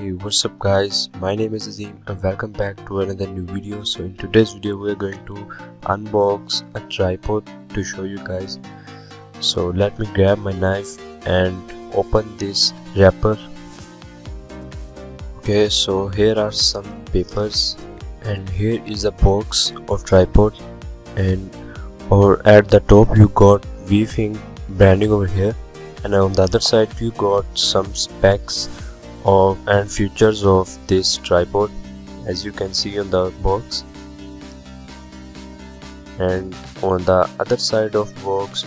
Hey, what's up guys, my name is Azeem and welcome back to another new video. So in today's video we are going to unbox a tripod to show you guys. So let me grab my knife and open this wrapper. Okay, so here are some papers and here is a box of tripod, and at the top you got weaving branding over here, and on the other side you got some specs and features of this tripod, as you can see on the box. And on the other side of box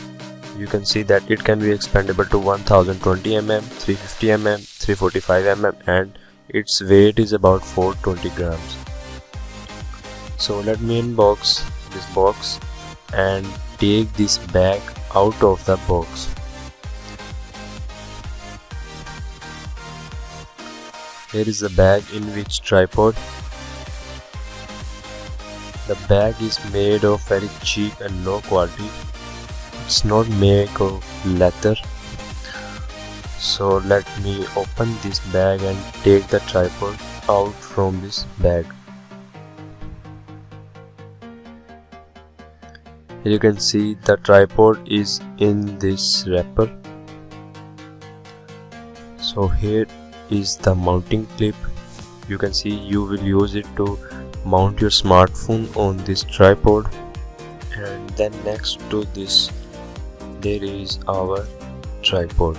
you can see that it can be expandable to 1020 mm, 350 mm, 345 mm, and its weight is about 420 grams. So let me unbox this box and take this bag out of the box. Here is the bag in which tripod. The bag is made of very cheap and low quality. It's not made of leather. So let me open this bag and take the tripod out from this bag. Here you can see the tripod is in this wrapper. So here is the mounting clip. You can see you will use it to mount your smartphone on this tripod, and then next to this there is our tripod.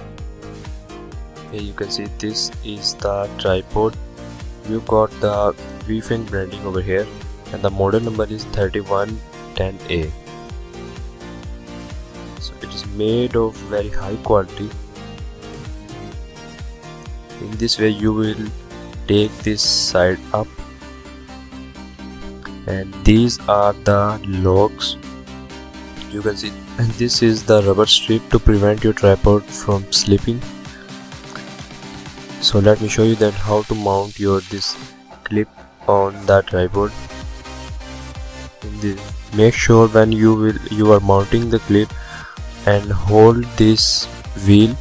Here you can see this is the tripod. You got the weaving branding over here and the model number is 3110A. So it is made of very high quality. In this way you will take this side up, and these are the locks. You can see, and this is the rubber strip to prevent your tripod from slipping. So let me show you then how to mount this clip on the tripod. Make sure when you are mounting the clip and hold this wheel,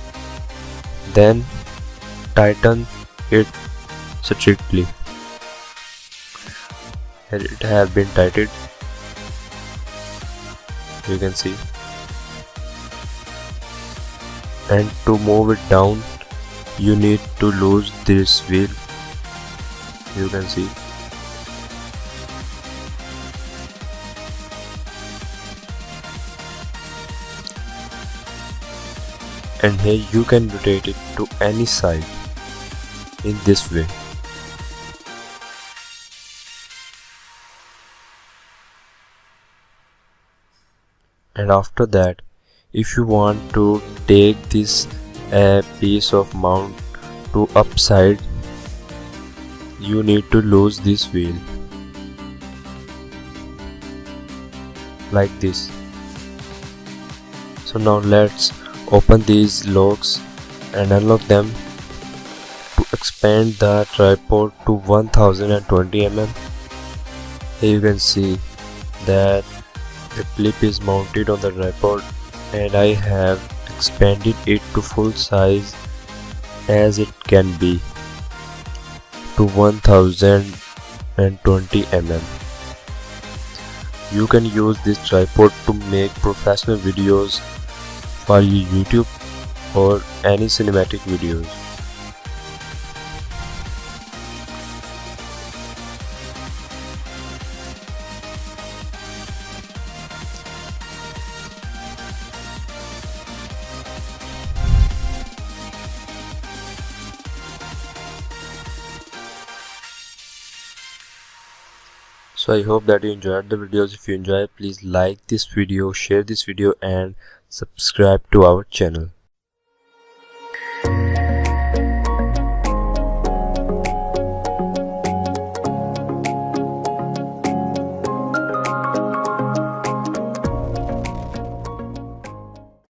then tighten it strictly. Here it has been tightened, you can see, and to move it down you need to lose this wheel, you can see. And here you can rotate it to any side in this way. And after that, if you want to take this piece of mount to upside, you need to lose this wheel like this. So now let's open these locks and unlock them to expand the tripod to 1020 mm. Here you can see that the clip is mounted on the tripod, and I have expanded it to full size as it can be to 1020 mm. You can use this tripod to make professional videos for your YouTube or any cinematic videos. So I hope that you enjoyed the videos. If you enjoyed, please like this video, share this video and subscribe to our channel.